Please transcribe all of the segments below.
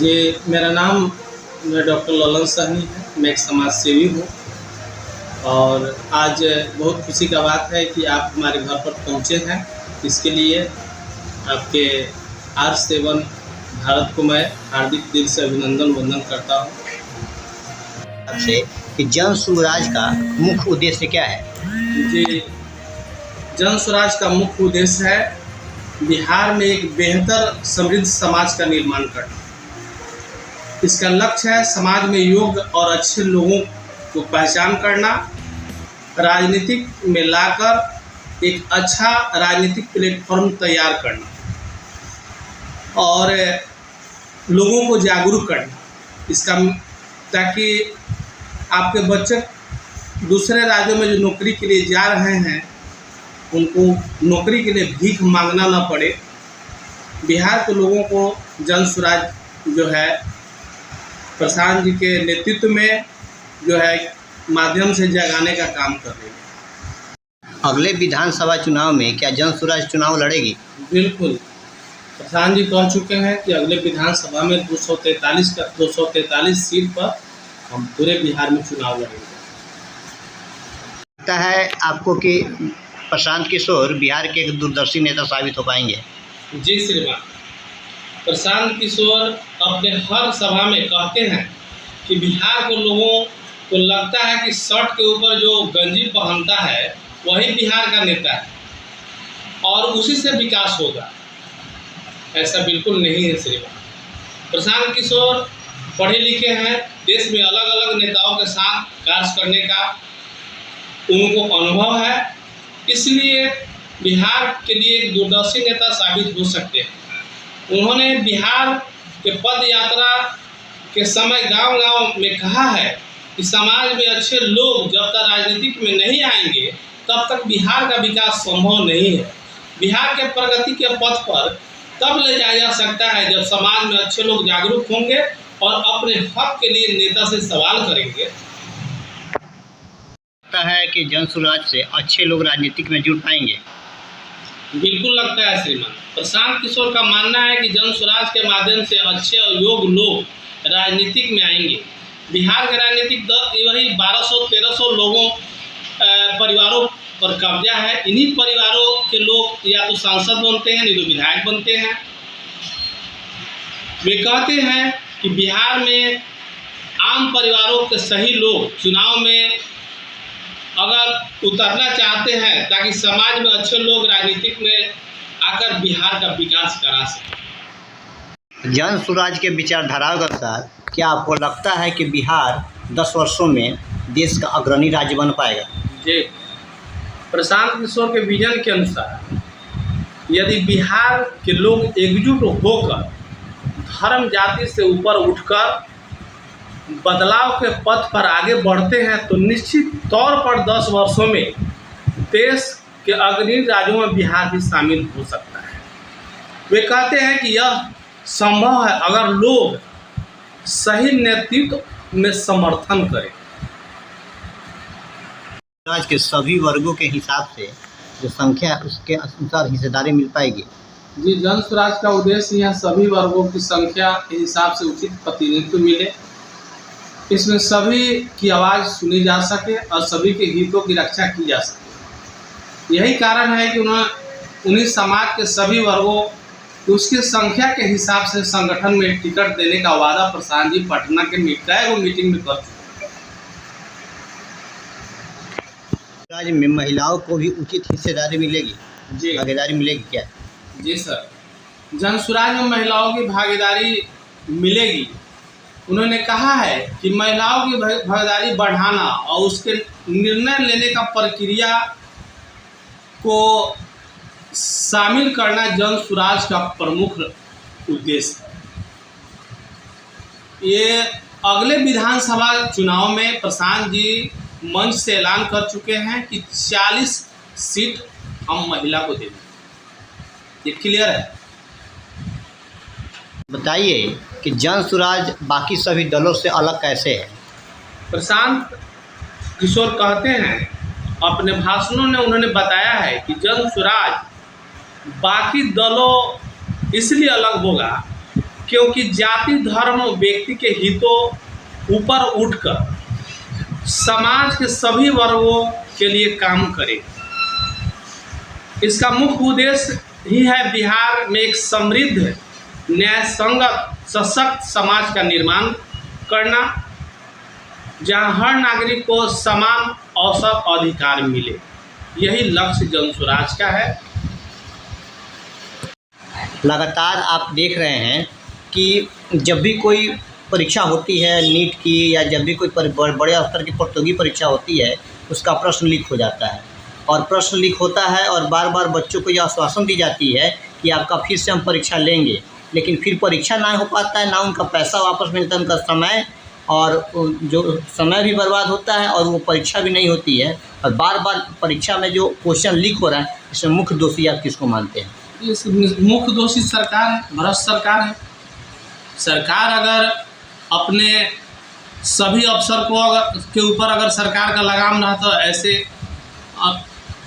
जी, मेरा नाम डॉक्टर ललन साहनी है। मैं एक समाज सेवी हूँ और आज बहुत खुशी का बात है कि आप हमारे घर पर पहुँचे हैं। इसके लिए आपके R7 भारत को मैं हार्दिक दिल से अभिनंदन वंदन करता हूँ। आपसे कि जन स्वराज का मुख्य उद्देश्य क्या है? जी, जन स्वराज का मुख्य उद्देश्य है बिहार में एक बेहतर समृद्ध समाज का निर्माण करना। इसका लक्ष्य है समाज में योग्य और अच्छे लोगों को पहचान करना, राजनीतिक में लाकर एक अच्छा राजनीतिक प्लेटफॉर्म तैयार करना और लोगों को जागरूक करना। इसका ताकि आपके बच्चे दूसरे राज्यों में जो नौकरी के लिए जा रहे हैं उनको नौकरी के लिए भीख मांगना ना पड़े। बिहार के लोगों को जन स्वराज जो है प्रशांत जी के नेतृत्व में जो है माध्यम से जगाने का काम कर रही है। अगले विधानसभा चुनाव में क्या जन स्वराज चुनाव लड़ेगी? बिल्कुल, प्रशांत जी कह चुके हैं कि अगले विधानसभा में 243 सीट पर हम पूरे बिहार में चुनाव लड़ेंगे। लगता है आपको कि प्रशांत किशोर बिहार के एक दूरदर्शी नेता साबित हो पाएंगे? जी श्रीमान, प्रशांत किशोर अपने हर सभा में कहते हैं कि बिहार के लोगों को लगता है कि शर्ट के ऊपर जो गंजी पहनता है वही बिहार का नेता है और उसी से विकास होगा। ऐसा बिल्कुल नहीं है श्रीमान। प्रशांत किशोर पढ़े लिखे हैं, देश में अलग अलग नेताओं के साथ कार्य करने का उनको अनुभव है, इसलिए बिहार के लिए एक दूरदर्शी नेता साबित हो सकते हैं। उन्होंने बिहार के पद यात्रा के समय गांव-गांव में कहा है कि समाज में अच्छे लोग जब तक राजनीतिक में नहीं आएंगे तब तक बिहार का विकास संभव नहीं है। बिहार के प्रगति के पथ पर तब ले जाया जा सकता है जब समाज में अच्छे लोग जागरूक होंगे और अपने हक के लिए नेता से सवाल करेंगे। लगता है कि जन स्वराज से अच्छे लोग राजनीतिक में जुड़ पाएंगे? बिल्कुल लगता है श्रीमान। प्रशांत किशोर का मानना है कि जन स्वराज के माध्यम से अच्छे और योग्य लोग राजनीतिक में आएंगे। बिहार के राजनीतिक दल वही 1200-1300 लोगों परिवारों पर कब्जा है। इन्हीं परिवारों के लोग या तो सांसद बनते हैं, नहीं तो विधायक बनते हैं। वे कहते हैं कि बिहार में आम परिवारों के सही लोग चुनाव में अगर उतरना चाहते हैं ताकि समाज में अच्छे लोग राजनीतिक में आकर बिहार का विकास करा सकें। जन स्वराज के विचारधाराओं के अनुसार क्या आपको लगता है कि बिहार 10 वर्षों में देश का अग्रणी राज्य बन पाएगा? जी, प्रशांत किशोर के विजन के अनुसार यदि बिहार के लोग एकजुट होकर धर्म जाति से ऊपर उठकर बदलाव के पथ पर आगे बढ़ते हैं तो निश्चित तौर पर 10 वर्षों में देश के अग्रणी राज्यों में बिहार भी शामिल हो सकता है। वे कहते हैं कि यह संभव है अगर लोग सही नेतृत्व में समर्थन करें। समाज के सभी वर्गों के हिसाब से जो संख्या है उसके अनुसार हिस्सेदारी मिल पाएगी? जी, जन स्वराज का उद्देश्य यह सभी वर्गों की संख्या के हिसाब से उचित प्रतिनिधित्व मिले, इसमें सभी की आवाज़ सुनी जा सके और सभी के हितों की रक्षा की जा सके। यही कारण है कि उन्हें समाज के सभी वर्गों को उसकी संख्या के हिसाब से संगठन में टिकट देने का वादा प्रशांत जी पटना के कई मीटिंग में कर चुके हैं। राज्य में महिलाओं को भी उचित हिस्सेदारी मिलेगी? जी, भागीदारी मिलेगी क्या? जी सर, जन स्वराज में महिलाओं की भागीदारी मिलेगी। उन्होंने कहा है कि महिलाओं की भागीदारी बढ़ाना और उसके निर्णय लेने का प्रक्रिया को शामिल करना जन स्वराज का प्रमुख उद्देश्य है। ये अगले विधानसभा चुनाव में प्रशांत जी मंच से ऐलान कर चुके हैं कि 40 सीट हम महिला को देंगे। ये क्लियर है। बताइए कि जन स्वराज बाकी सभी दलों से अलग कैसे है? प्रशांत किशोर कहते हैं अपने भाषणों में उन्होंने बताया है कि जन स्वराज बाकी दलों इसलिए अलग होगा क्योंकि जाति धर्म व्यक्ति के हितों ऊपर उठकर समाज के सभी वर्गों के लिए काम करे। इसका मुख्य उद्देश्य ही है बिहार में एक समृद्ध, न्यायसंगत, सशक्त समाज का निर्माण करना, जहां हर नागरिक को समान अवसर अधिकार मिले। यही लक्ष्य जनसुराज का है। लगातार आप देख रहे हैं कि जब भी कोई परीक्षा होती है नीट की, या जब भी कोई बड़े स्तर की प्रतियोगी परीक्षा होती है, उसका प्रश्न लीक हो जाता है। और प्रश्न लीक होता है और बार बार बच्चों को यह आश्वासन दी जाती है कि आपका फिर से हम परीक्षा लेंगे, लेकिन फिर परीक्षा ना हो पाता है, ना उनका पैसा वापस मिलता है, उनका समय और जो समय भी बर्बाद होता है और वो परीक्षा भी नहीं होती है। और बार बार परीक्षा में जो क्वेश्चन लीक हो रहा है, इसमें मुख्य दोषी आप किसको मानते हैं? इस मुख्य दोषी सरकार है, भ्रष्ट सरकार है। सरकार अगर अपने सभी अफसर के ऊपर अगर सरकार का लगाम रहा तो ऐसे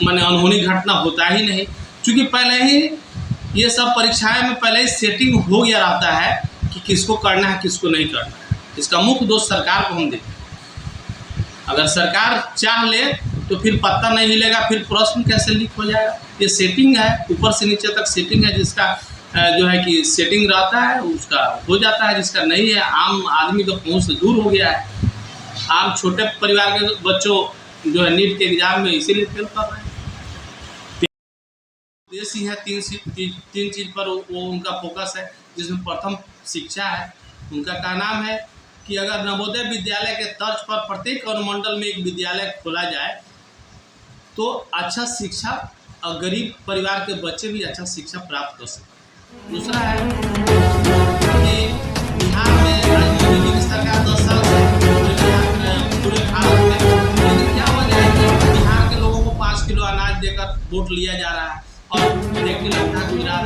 माने अनहोनी घटना होता ही नहीं, क्योंकि पहले ही ये सब परीक्षाएं में पहले ही सेटिंग हो गया रहता है कि किसको करना है किसको नहीं करना है। इसका मुख्य दोष सरकार को हम देते हैं। अगर सरकार चाह ले तो फिर पत्ता नहीं हिलेगा, फिर प्रश्न कैसे लीक हो जाएगा। ये सेटिंग है, ऊपर से नीचे तक सेटिंग है। जिसका जो है कि सेटिंग रहता है उसका हो जाता है, जिसका नहीं है आम आदमी का पहुँच से दूर हो गया है। आम छोटे परिवार के बच्चों जो है नीट के एग्जाम में इसीलिए फेल कर रहे हैं। देश ही है तीन चीज़ पर वो उनका फोकस है, जिसमें प्रथम शिक्षा है। उनका क्या नाम है कि अगर नवोदय विद्यालय के तर्ज पर प्रत्येक अनुमंडल में एक विद्यालय खोला जाए तो अच्छा शिक्षा और गरीब परिवार के बच्चे भी अच्छा शिक्षा प्राप्त कर सकते। दूसरा है कि बिहार में मोदी की सरकार 10 साल से पूरे भारत में, लेकिन क्या वजह है कि बिहार के लोगों को 5 किलो अनाज देकर वोट लिया जा रहा है और देखने लगता है गुजरात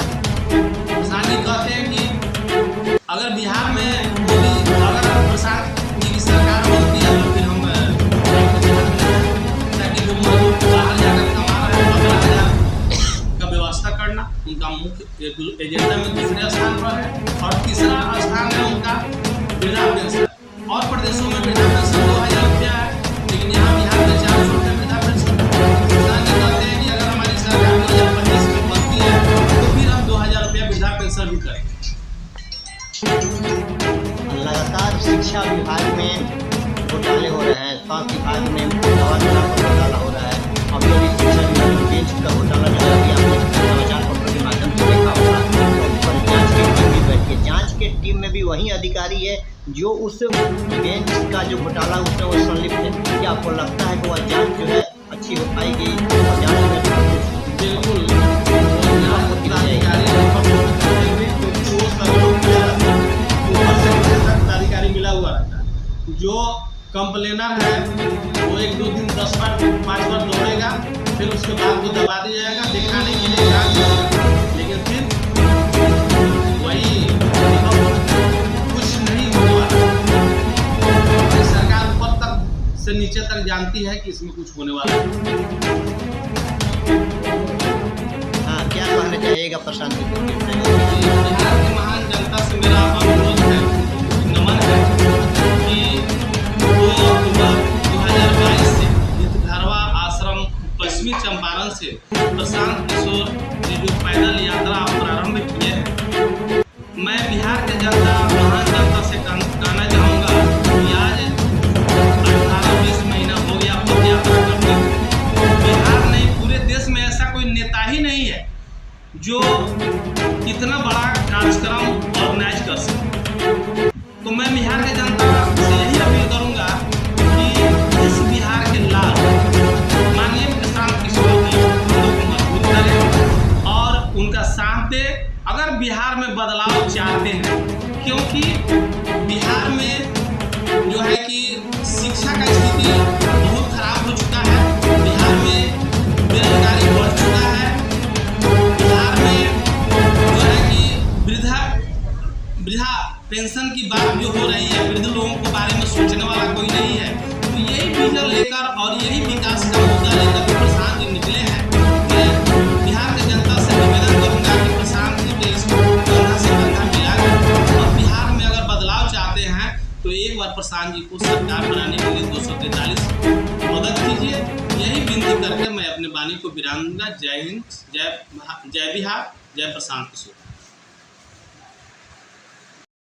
किसान जी कहते हैं कि अगर बिहार में मोदी अगर प्रसाद जी की सरकार बनती है तो फिर हम ताकि जो मजदूर बाहर जाकर कमा रहे हैं 15,000 का व्यवस्था करना उनका मुख्य एजेंडा में दूसरे स्थान पर है। और तीसरा स्थान है उनका वृद्धा पेंशन। और प्रदेशों में वृद्धा पेंशन 2,000 रुपया है, लेकिन यहाँ बिहार में 400 रुपये वृद्धा पेंशन। किसान जी कहते हैं कि अगर हमारी सरकार 2025 में बनती है तो फिर हम 2,000 रुपया वृद्धा पेंशन भी करेंगे। लगातार शिक्षा विभाग में घोटाले हो रहे हैं, स्वास्थ्य विभाग में दवा का घोटाला हो रहा है। अभी अभी शिक्षा विभाग में बेंच का घोटाला चला गया, आपने समाचार पत्रों के माध्यम से देखा होगा। और जांच की टीम भी बैठी है, जांच के टीम में भी वही अधिकारी है जो उस बेंच का जो घोटाला उसमें वो संलिप्त है। क्या आपको लगता है कि वह जाँच जो है अच्छी हो पाएगी? और जाँच में बिल्कुल अधिकारी मिला हुआ रहता है। जो कंप्लेनर है वो 1-2 दिन 10 बार 5 बार दौड़ेगा, फिर उसके बाद वो दबा दिया जाएगा दिखाने के लिए जांच, लेकिन फिर वही कुछ नहीं हुआ। सरकार ऊपर तक से नीचे तक जानती है कि इसमें कुछ होने वाला है। हाँ, क्या कहना चाहिएगा प्रशांत जी? बिहार की महान जनता से मेरा अनुरोध है, नमन है कि 2 अक्टूबर 2022 से घरवा आश्रम पश्चिमी चंपारण से प्रशांत किशोर जी जो पैदल यात्रा प्रारंभ किए हैं, मैं बिहार के जनता महान जनता से कहना चाहूँगा कि आज 18-20 महीना हो गया पद यात्रा करते हुए। बिहार नहीं पूरे देश में ऐसा कोई नेता ही नहीं है जो इतना बड़ा कार्यक्रम ऑर्गेनाइज कर सके। तो मैं बिहार के जनता से यही अपील करूंगा कि इस बिहार के लाल माननीय प्रशांत किशोर जी को मजबूत करें और उनका साथ दे अगर बिहार में बदलाव चाहते हैं, क्योंकि बिहार में जो है कि शिक्षा का स्थिति बहुत खराब हो चुका है। बिहार में बेरोजगारी बढ़ चुका है। बिहार में जो है कि वृद्धा पेंशन की बात जो हो रही है, वृद्ध लोगों के बारे में सोचने वाला कोई नहीं है। तो यही विजन लेकर और यही विकास का मुद्दा लेकर प्रशांत जी निकले हैं। मैं बिहार के जनता से निवेदन करूंगा कि प्रशांत जी के इस कंधा से कंधा मिलाकर और प्रशांत जी को सरकार बनाने के लिए 243 मदद कीजिए। यही विनती करके मैं अपने वाणी को विराम दूंगा। जय हिंद, जय बिहार, जय प्रशांत किशोर।